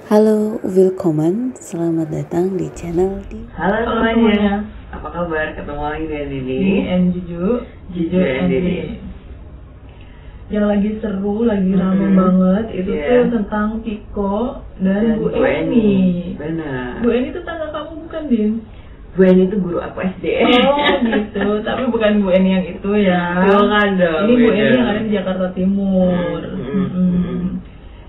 Halo, willkommen, selamat datang di channel di Halo semuanya, apa kabar? Ketemu lagi dengan Dini and Juju and Dini. Yang lagi seru, lagi rame banget itu tuh tentang Tiko dan Bu Eni. Benar. Bu Eni tuh tangga kamu bukan, Din? Bu Eni itu guru aku SD. Oh gitu, tapi bukan Bu Eni yang itu ya. Bukan dong. Ini Bu Eni yang ada di Jakarta Timur.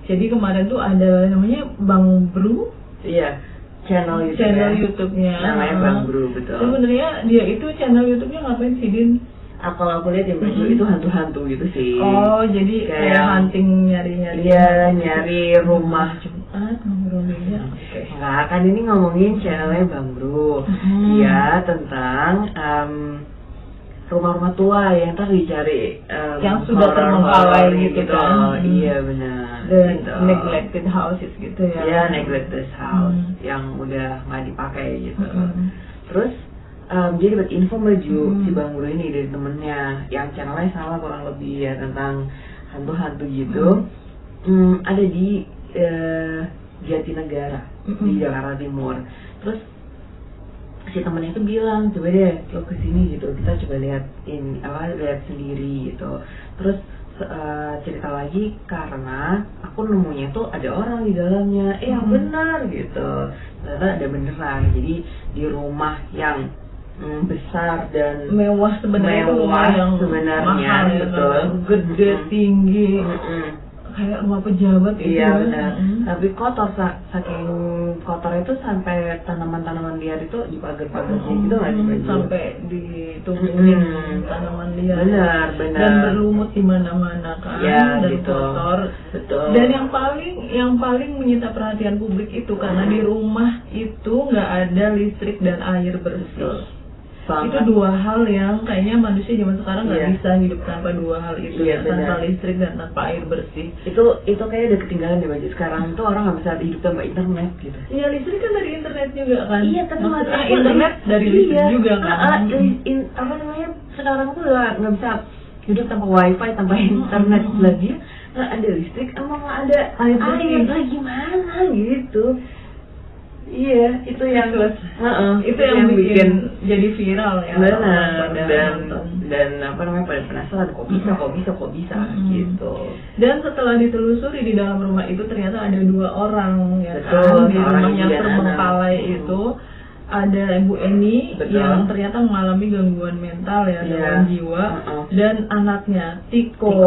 Jadi kemarin tuh ada namanya Bang Bru. Iya, channel YouTube-nya. Namanya Bang Bru, betul. Sebenarnya dia itu channel YouTube-nya ngapain sih, Din? Kalau aku lihat yang baju itu hantu-hantu gitu sih. Oh, jadi kayak hunting nyari-nyari. Iya, nyari rumah. Ngobrolnya. Oke. Nah, kan ini ngomongin channelnya Bang Bru. Iya, tentang rumah-rumah tua yang ntar dicari yang sudah terbengkalai gitu kan. Iya benar. Dan gitu. neglected houses gitu ya. Iya, neglected house yang udah nggak dipakai gitu. Terus dia dapat info baju si Bang Bro ini dari temennya yang channelnya sama kurang lebih ya tentang hantu-hantu gitu. Ada di Jatinegara di Jakarta Timur. Terus si temennya itu bilang, coba deh lo kesini gitu, kita coba lihat sendiri gitu. Terus cerita lagi karena aku nemunya tuh ada orang di dalamnya, yang benar gitu. Ternyata ada beneran. Jadi di rumah yang besar dan mewah sebenarnya yang mahal, betul, gede tinggi. Kayak rumah pejabat gitu. Iya benar. Tapi kotor, saking kotornya itu sampai tanaman-tanaman liar itu di pagar-pagarnya gitu nggak sih? Sampai ditumbuhin tanaman liar. Benar. Dan berlumut di mana-mana kan. Ya, dan gitu. kotor. Betul. Dan yang paling menyita perhatian publik itu karena di rumah itu nggak ada listrik dan air bersih. Itu dua hal yang kayaknya manusia zaman sekarang nggak bisa hidup tanpa dua hal itu, tanpa listrik dan tanpa air bersih. Itu kayak udah ketinggalan deh baju sekarang tuh, orang nggak bisa hidup tanpa internet gitu. Iya, listrik kan dari internet juga kan. Iya, tapi maksudnya internet dari listrik juga kan. Sekarang tuh udah nggak bisa hidup tanpa wifi, tanpa internet lagi. Nggak ada listrik, emang nggak ada air bersih gimana gitu. Iya, itu yang bikin jadi viral ya. Benar. Dan pada penasaran kok bisa gitu. Dan setelah ditelusuri di dalam rumah itu ternyata ada dua orang ya. Betul, kan di rumah yang juga terbengkalai itu ada Bu Eni yang ternyata mengalami gangguan mental ya, gangguan jiwa, dan anaknya Tiko.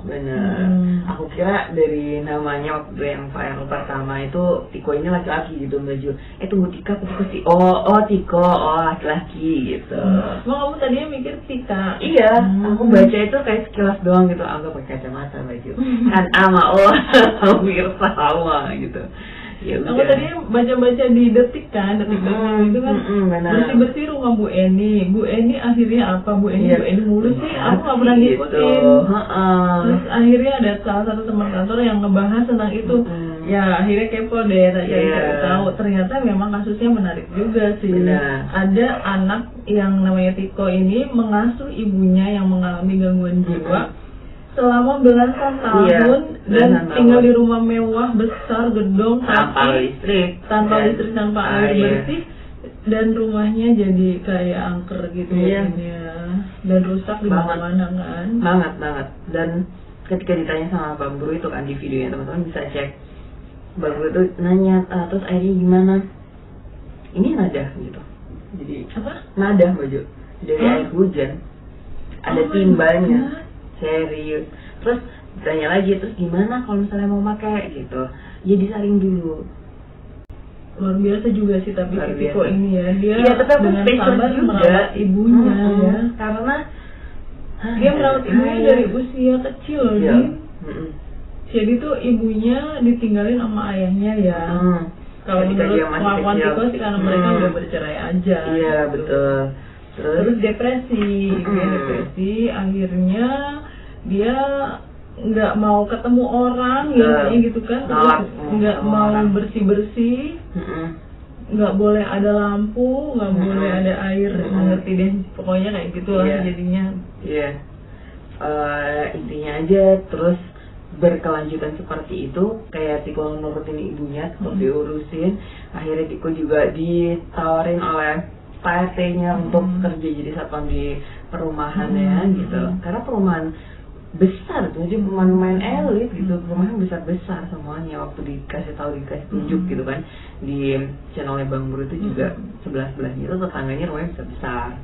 Benar. Aku kira dari namanya waktu yang viral pertama itu Tiko ini laki-laki gitu baju. Tunggu Tika sih. Tiko, laki-laki gitu. Kamu tadinya mikir Tika? Iya, aku baca itu kayak sekilas doang gitu, anggap pakai kacamata baju. Kan hampir sama gitu. Ya, aku tadinya baca-baca di detik itu kan bersih-bersih rumah Bu Eni. Bu Eni akhirnya apa? Bu Eni mulus sih, aku nggak pernah ngikutin. Terus akhirnya ada salah satu teman kantor yang ngebahas tentang itu. Ya akhirnya kepo deh, cari tahu. Ternyata memang kasusnya menarik juga sih. Ada anak yang namanya Tiko ini mengasuh ibunya yang mengalami gangguan jiwa selama belasan tahun dan tinggal di rumah mewah besar gedung tanpa listrik, tanpa air bersih, dan rumahnya jadi kayak angker gitu dan rusak di mana-mana kan. Banget. Dan ketika ditanya sama Bang Bro itu kan di videonya, teman-teman bisa cek. Bang Bro itu nanya, terus airnya gimana? Ini nada gitu. Jadi nada baju dari air hujan. Ada timbanya. Serius. Terus ditanya lagi, terus gimana kalau misalnya mau pakai gitu? Ya disaring dulu. Luar biasa juga sih tapi Tiko ini ya. Dia tapi aku dengan sabar juga merawat ibunya ya. Karena dia merawat ibunya dari usia kecil nih. Jadi tuh ibunya ditinggalin sama ayahnya ya. Kalau menurut pengakuan Tiko sih karena mereka udah bercerai aja. Iya gitu. Betul. Terus depresi, akhirnya dia nggak mau ketemu orang gitu kan, terus nggak mau bersih, nggak boleh ada lampu, nggak boleh ada air, ngerti deh, pokoknya kayak gitulah jadinya. Intinya aja terus berkelanjutan seperti itu, kayak Tiko nurutin ibunya untuk diurusin. Akhirnya Tiko juga ditawarin oleh Pak RT-nya untuk kerja jadi satpam di perumahannya gitu, karena perumahan besar tuh, jadi perumahan main elit gitu, perumahan besar semuanya. Waktu dikasih tunjuk gitu kan di channelnya Bang Bro itu juga sebelah-sebelahnya itu tetangganya rumahnya besar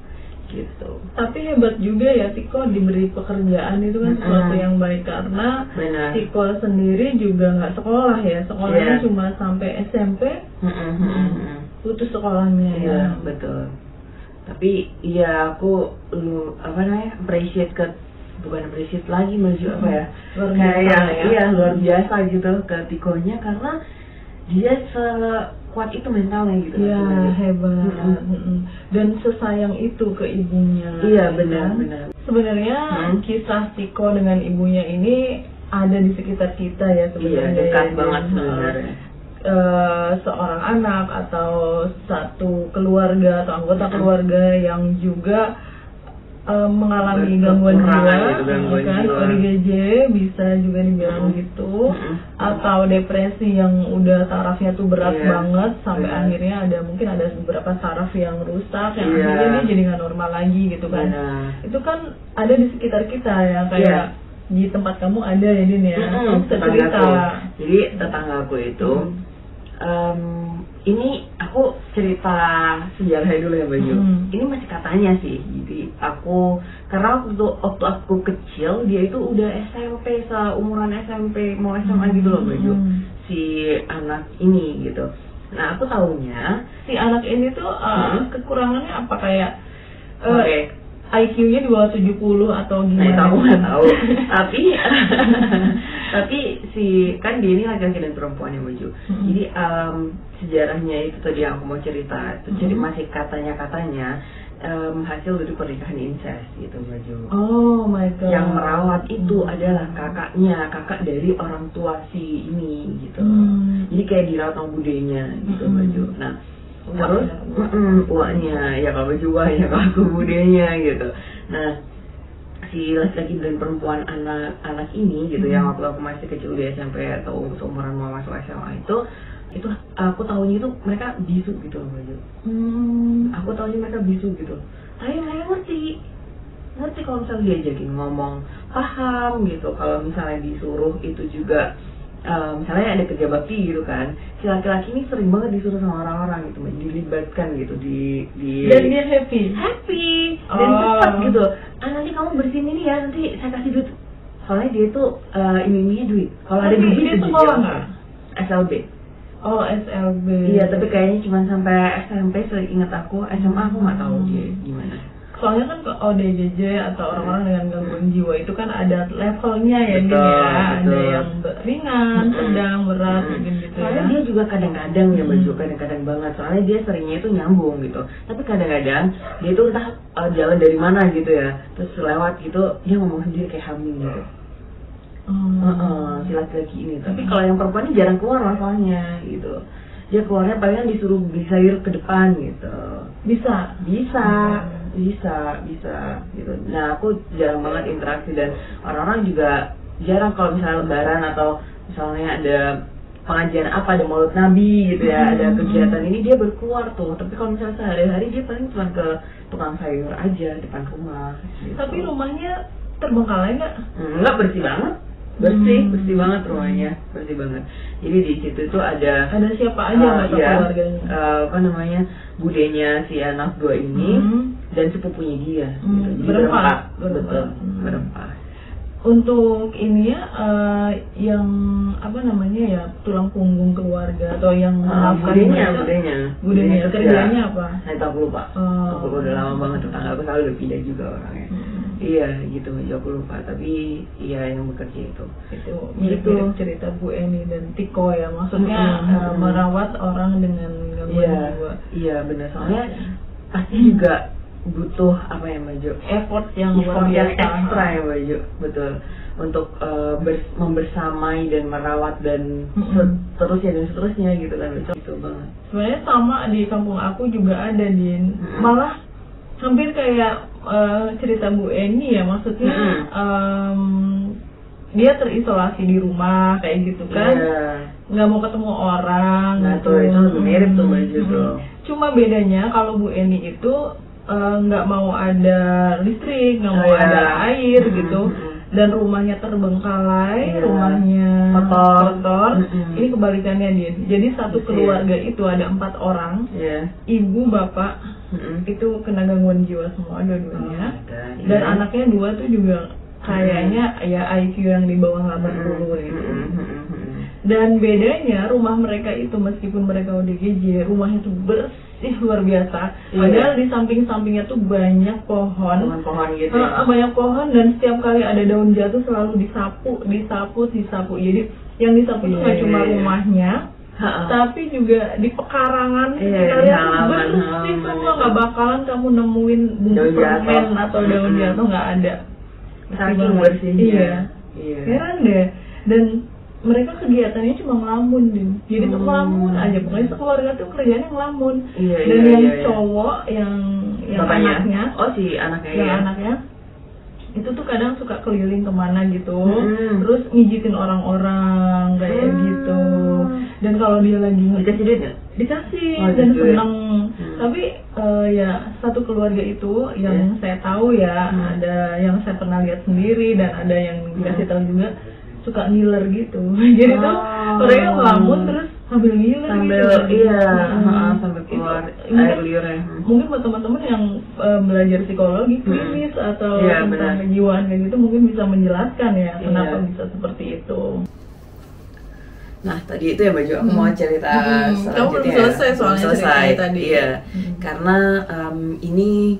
gitu. Tapi hebat juga ya Tiko diberi pekerjaan itu kan sesuatu yang baik, karena Tiko sendiri juga nggak sekolah ya, sekolahnya cuma sampai SMP, putus sekolahnya. Iya betul. Tapi iya aku appreciate lagi maju apa ya, kayak luar biasa gitu ke Tikonya, karena dia sekuat itu mentalnya gitu. Iya hebat. Dan sesayang itu ke ibunya. Iya benar. Sebenarnya kisah Tiko dengan ibunya ini ada di sekitar kita ya sebenarnya. Iya dekat banget sebenarnya. Seorang anak atau satu keluarga atau anggota keluarga yang juga mengalami gangguan jiwa, kan ODGJ bisa juga dibilang gitu, atau depresi yang udah tarafnya tuh berat banget sampai akhirnya mungkin ada beberapa saraf yang rusak yang akhirnya dia jadi nggak normal lagi gitu kan. Itu kan ada di sekitar kita ya, kayak di tempat kamu ada ya Din ya. Tetanggaku. Jadi tetanggaku itu ini aku cerita sejarahnya dulu ya Baju. Ini masih katanya sih. Jadi karena waktu aku kecil dia itu udah SMP, seumuran SMP mau SMA gitu loh Baju. Si anak ini gitu. Nah aku tahunya si anak ini tuh kekurangannya apa, kayak IQ-nya di bawah 70 atau gimana? Nah, aku nggak tahu. tapi kan dia ini laki-laki dan perempuan yang Baju. Jadi sejarahnya itu tadi yang aku mau cerita. Jadi masih katanya hasil dari pernikahan incest gitu Baju. Oh my god. Yang merawat itu adalah kakak dari orang tua si ini gitu. Jadi kayak dirawat sama budenya gitu Baju. Nah terus uangnya ya kalau Baju ya kalau aku budenya gitu. Nah si laki-laki dan perempuan anak ini gitu yang waktu aku masih kecil di SMP atau seumuran mau masuk SMA itu aku tahunya itu mereka bisu gitu loh Baju. Aku tahunya mereka bisu gitu. Tapi mereka ngerti kalau misalnya diajakin ngomong paham gitu. Kalau misalnya disuruh itu juga misalnya ada kerja bakti gitu kan, si laki-laki ini sering banget disuruh sama orang-orang gitu, dilibatkan gitu di dan dia happy dan cepat gitu. Nanti kamu bersihin ini ya, nanti saya kasih duit. Soalnya dia tuh ini duit. Kalau ada duit dia sekolah nggak? SLB. Oh SLB. Iya tapi kayaknya cuma sampai SMP seingat aku. SMA aku nggak tahu dia gimana. Soalnya kan ODGJ atau orang-orang dengan gangguan jiwa itu kan ada levelnya ya, ada yang ringan, sedang, berat gitu. Soalnya dia juga kadang-kadang ya Baju, kadang-kadang banget. Soalnya dia seringnya itu nyambung gitu. Tapi kadang-kadang dia itu entah jalan dari mana gitu ya, terus lewat gitu dia ngomong sendiri kayak hamil gitu. Si laki-laki ini. Tapi kalau yang perempuan ini jarang keluar masalahnya gitu. Dia keluarnya palingan disuruh beli sayur ke depan gitu. Bisa gitu. Nah aku jarang banget interaksi dan orang-orang juga jarang kalau misalnya lebaran atau misalnya ada pengajian ada Maulid Nabi gitu ya, ada kegiatan ini dia berkeluar tuh. Tapi kalau misalnya sehari-hari dia paling cuma ke tukang sayur aja depan rumah gitu. Tapi rumahnya terbengkalai nggak? Nggak, bersih banget. Bersih banget rumahnya, bersih banget. Jadi di situ tuh ada siapa aja keluarganya, budenya si anak gue ini dan sepupunya dia. Gitu. Jadi berempat. Betul, berempat. Untuk ini ya yang tulang punggung keluarga atau yang budenya kerjanya apa? Saya tahu lupa. Aku udah lama banget, tetangga aku selalu udah pindah juga orangnya. Iya gitu, aku lupa. Tapi iya yang bekerja itu mirip cerita Bu Eni dan Tiko ya, maksudnya merawat orang dengan gangguan jiwa. Iya benar, soalnya pasti juga butuh effort yang ekstra ya Baju, betul, untuk membersamai dan merawat dan seterusnya gitu kan. Itu banget. Sebenarnya sama di kampung aku juga ada Din, malah hampir kayak cerita Bu Eni ya, maksudnya dia terisolasi di rumah kayak gitu kan, nggak mau ketemu orang. Nah tuh itu lebih mirip tuh baju tuh. Cuma bedanya kalau Bu Eni itu nggak mau ada listrik, nggak mau ada air gitu, dan rumahnya terbengkalai, rumahnya kotor. Ini kebalikannya dia. Jadi satu keluarga itu ada 4 orang, ibu, bapak, itu kena gangguan jiwa semua dua-duanya, dan anaknya 2 tuh juga kayaknya ya IQ yang di bawah 80 gitu. Dan bedanya rumah mereka itu meskipun mereka ODGJ, rumahnya tuh bersih luar biasa. Padahal di samping-sampingnya tuh banyak pohon gitu. Banyak pohon, dan setiap kali ada daun jatuh selalu disapu. Jadi yang disapu itu nggak cuma rumahnya, tapi juga di pekarangan sekitarnya bersih semua. Nggak bakalan kamu nemuin bungkus permen atau daun jatuh, nggak ada. Saking bersihnya. Heran deh. Dan mereka kegiatannya cuma ngelamun, jadi tuh ngelamun aja, pokoknya sekeluarga tuh kerjanya ngelamun. Dan yang cowok yang anaknya, si anaknya, anaknya itu tuh kadang suka keliling kemana gitu, terus ngijitin orang-orang kayak gitu. Dan kalau dia lagi dikasih duit nggak? Dikasih, dan seneng. Tapi ya satu keluarga itu yang saya tahu ya, ada yang saya pernah lihat sendiri dan ada yang dikasih tahu juga, suka ngiler gitu. Jadi tuh mereka ngelamun terus sambil ngiler gitu. Sambil keluar air liurnya. Mungkin buat teman-teman yang belajar psikologi klinis atau tentang kejiwaan kayak gitu mungkin bisa menjelaskan ya kenapa bisa seperti itu. Nah tadi itu ya Baju, aku mau cerita selanjutnya. Kamu belum selesai soalnya ceritanya tadi. Karena ini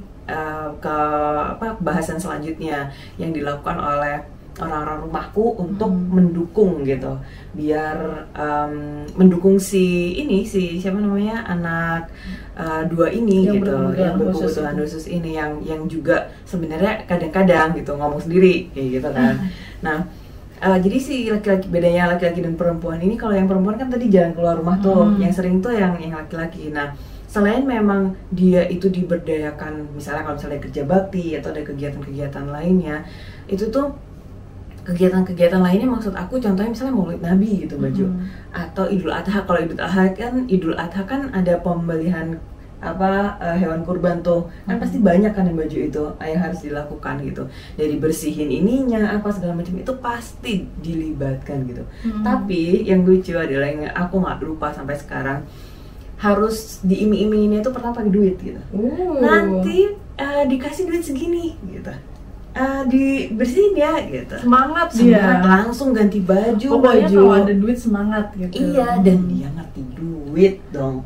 bahasan selanjutnya yang dilakukan oleh orang-orang rumahku untuk mendukung gitu, biar mendukung siapa namanya anak 2 ini yang gitu, yang berkebutuhan khusus ini, yang juga sebenarnya kadang-kadang gitu ngomong sendiri kayak gitu kan. Nah jadi si laki-laki, bedanya laki-laki dan perempuan ini, kalau yang perempuan kan tadi jalan keluar rumah tuh, yang sering tuh yang laki-laki. Nah selain memang dia itu diberdayakan, misalnya kalau misalnya kerja bakti atau ada kegiatan-kegiatan lainnya, itu tuh kegiatan-kegiatan lainnya, maksud aku contohnya misalnya Maulid Nabi gitu Baju, atau Idul Adha. Kalau Idul Adha kan ada pembelian hewan kurban tuh kan, pasti banyak kan yang Baju itu yang harus dilakukan gitu, dari bersihin ininya apa segala macam itu pasti dilibatkan gitu. Tapi yang lucu adalah yang aku nggak lupa sampai sekarang, harus diiming-iminginnya itu pertama pakai duit gitu. Nanti dikasih duit segini gitu, dibersihin ya gitu, semangat dia, langsung ganti baju. Pokoknya kalau ada duit semangat gitu. Iya, dan dia ngerti duit dong,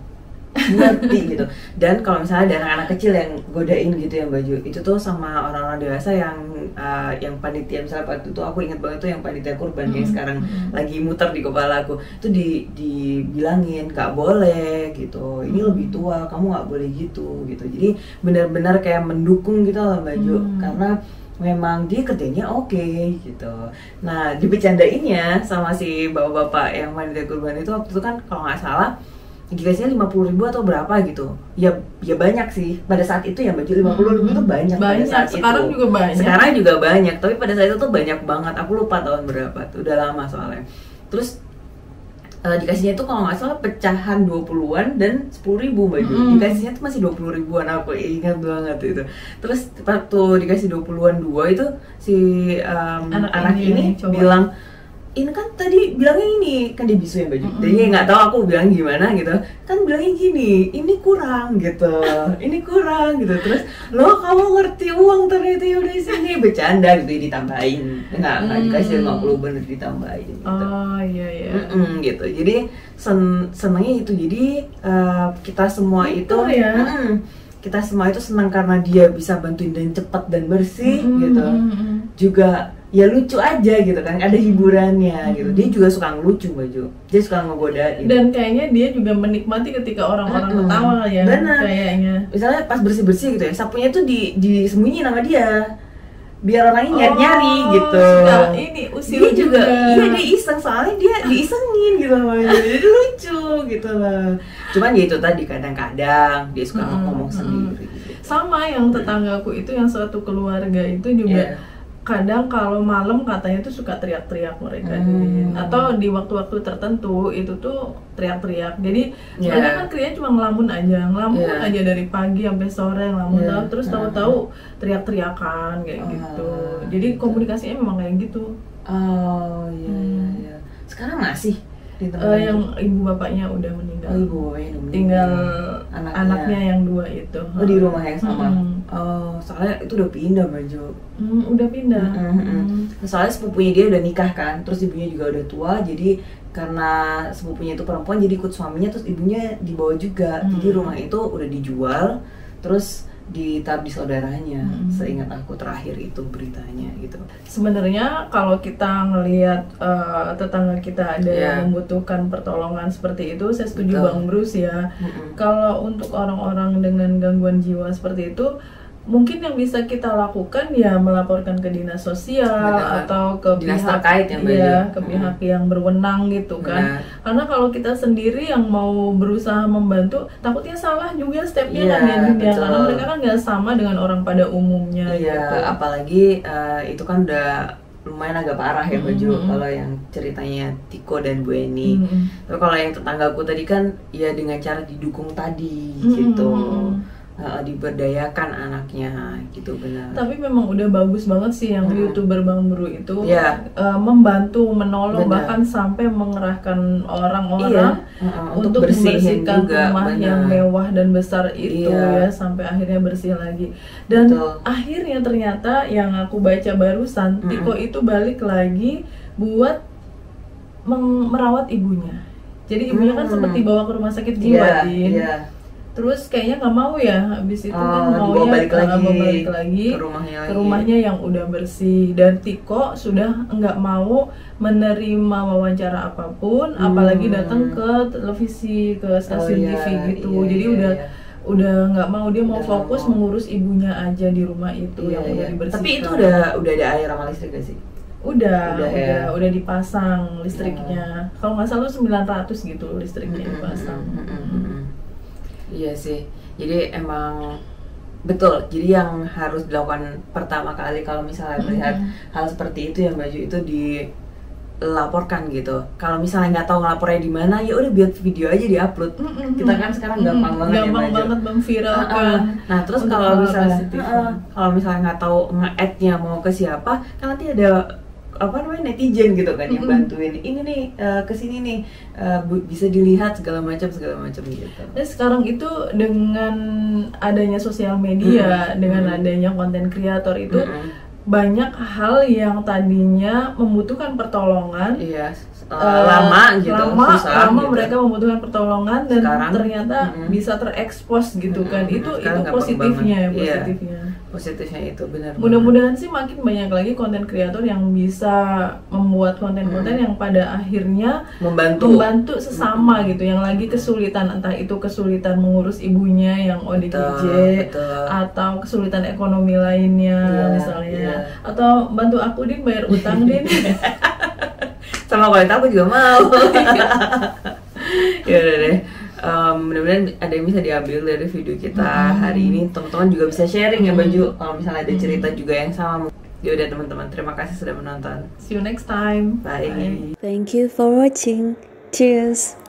ngerti gitu. Dan kalau misalnya ada anak-anak kecil yang godain gitu yang Baju, itu tuh sama orang-orang dewasa yang panitia, misalnya waktu itu aku ingat banget tuh yang panitia kurban yang sekarang lagi muter di kepala aku, itu dibilangin gak boleh gitu, ini lebih tua, kamu gak boleh gitu. Jadi benar-benar kayak mendukung gitu loh Baju, karena memang dia kerjanya oke gitu. Nah dibecandainnya sama si bapak-bapak yang panitia kurban itu waktu itu kan, kalau nggak salah dikasihnya 50.000 atau berapa gitu. Ya banyak sih pada saat itu ya Baju, 50.000 itu banyak pada saat sekarang itu. Sekarang juga banyak, tapi pada saat itu tuh banyak banget. Aku lupa tahun berapa tuh, udah lama soalnya. Terus dikasihnya tuh kalau nggak salah pecahan 20-an dan 10.000 Baju. Dikasihnya tuh masih 20.000-an, aku ingat banget itu. Terus waktu dikasih 20-an 2 itu si anak ini bilang, ini kan tadi bilangnya ini, kan dia bisu ya Baju. Jadi nggak tahu aku bilang gimana gitu. Kan bilangnya gini, ini kurang gitu, ini kurang gitu. Terus lo kamu ngerti uang ternyata ya udah sini, bercanda gitu, ditambahin. Nggak dikasih 50 bener ditambahin gitu. Oh iya. Gitu. Jadi senangnya itu. Jadi kita semua itu kita semua itu senang karena dia bisa bantuin dan cepat dan bersih gitu. Juga ya lucu aja gitu kan, ada hiburannya gitu. Dia juga suka ngelucu Baju, dia suka ngegodain. Dan kayaknya dia juga menikmati ketika orang-orang ketawa ya. Benar. Kayaknya. Misalnya pas bersih-bersih gitu ya, sapunya tuh disembunyiin sama dia, biar orangnya nyari gitu. Ini usil dia juga. Iya dia iseng, soalnya dia diisengin gitu Baju. Jadi lucu gitu lah. Cuman ya itu tadi, kadang-kadang dia suka ngomong sendiri. Sama yang tetanggaku itu, yang suatu keluarga itu juga kadang kalau malam katanya tuh suka teriak-teriak mereka Din. Atau di waktu-waktu tertentu itu tuh teriak-teriak. Jadi mereka kan kerjanya cuma ngelamun aja dari pagi sampai sore ngelamun terus tahu-tahu teriak-teriakan kayak gitu. Jadi komunikasinya memang kayak gitu. Oh iya. Sekarang masih yang ibu bapaknya udah meninggal. Ibu bapaknya udah meninggal. Tinggal anaknya yang 2 itu. Di rumah yang sama. Soalnya itu udah pindah baju. Udah pindah. Soalnya sepupunya dia udah nikah kan, terus ibunya juga udah tua, jadi karena sepupunya itu perempuan jadi ikut suaminya, terus ibunya dibawa juga. Jadi rumah itu udah dijual, terus ditaruh di saudaranya. Seingat aku terakhir itu beritanya gitu. Sebenarnya kalau kita ngelihat tetangga kita ada yang membutuhkan pertolongan seperti itu, saya setuju Bang Bruce ya. Kalau untuk orang-orang dengan gangguan jiwa seperti itu, mungkin yang bisa kita lakukan ya melaporkan ke dinas sosial atau ke dinas pihak terkait ke pihak yang berwenang gitu kan. Karena kalau kita sendiri yang mau berusaha membantu, takutnya salah juga stepnya kan ya, karena mereka kan nggak sama dengan orang pada umumnya. Gitu. Apalagi itu kan udah lumayan agak parah ya baju kalau yang ceritanya Tiko dan Bu Eni. Tapi kalau yang tetanggaku tadi kan ya dengan cara didukung tadi gitu. Diberdayakan anaknya gitu, benar. Tapi memang udah bagus banget sih yang YouTuber Bang Bru itu membantu, menolong, bahkan sampai mengerahkan orang-orang untuk membersihkan rumah yang mewah dan besar itu ya, sampai akhirnya bersih lagi. Dan akhirnya ternyata yang aku baca barusan, Tiko itu balik lagi buat merawat ibunya. Jadi ibunya kan sempat dibawa ke rumah sakit jiwa, terus kayaknya nggak mau ya, habis itu kan maunya balik lagi ke rumahnya yang udah bersih. Dan Tiko sudah nggak mau menerima wawancara apapun, apalagi datang ke televisi, ke stasiun TV gitu. Jadi udah nggak mau, dia mau fokus mengurus ibunya aja di rumah itu yang udah dibersihkan. Tapi itu udah ada air sama listrik gak sih? Udah dipasang listriknya. Kalau nggak salah 900 gitu listriknya dipasang. Iya sih, jadi emang betul. Jadi yang harus dilakukan pertama kali kalau misalnya melihat hal seperti itu, yang baju itu dilaporkan gitu. Kalau misalnya nggak tahu ngelapornya di mana, ya udah buat video aja diupload. Kita kan sekarang gampang banget memviralkan. Nah terus kalau misalnya nggak tahu nge-add-nya mau ke siapa, kan nanti ada netizen gitu kan yang bantuin ini nih kesini nih bisa dilihat segala macam gitu. Dan sekarang itu dengan adanya sosial media, dengan adanya konten kreator itu banyak hal yang tadinya membutuhkan pertolongan lama susah gitu. Mereka membutuhkan pertolongan dan sekarang, ternyata bisa terekspos gitu kan. Itu positifnya positifnya itu benar. Mudah-mudahan sih makin banyak lagi konten kreator yang bisa membuat konten-konten yang pada akhirnya membantu sesama gitu, yang lagi kesulitan, entah itu kesulitan mengurus ibunya yang ODGJ atau kesulitan ekonomi lainnya misalnya, atau bantu aku Din bayar utang Din. Sama kalau aku juga mau. Ya udah deh. Mudah-mudahan ada yang bisa diambil dari video kita hari ini. Teman-teman juga bisa sharing ya baju kalau misalnya ada cerita juga yang sama. Ya udah teman-teman, terima kasih sudah menonton. See you next time. Bye. Thank you for watching. Cheers.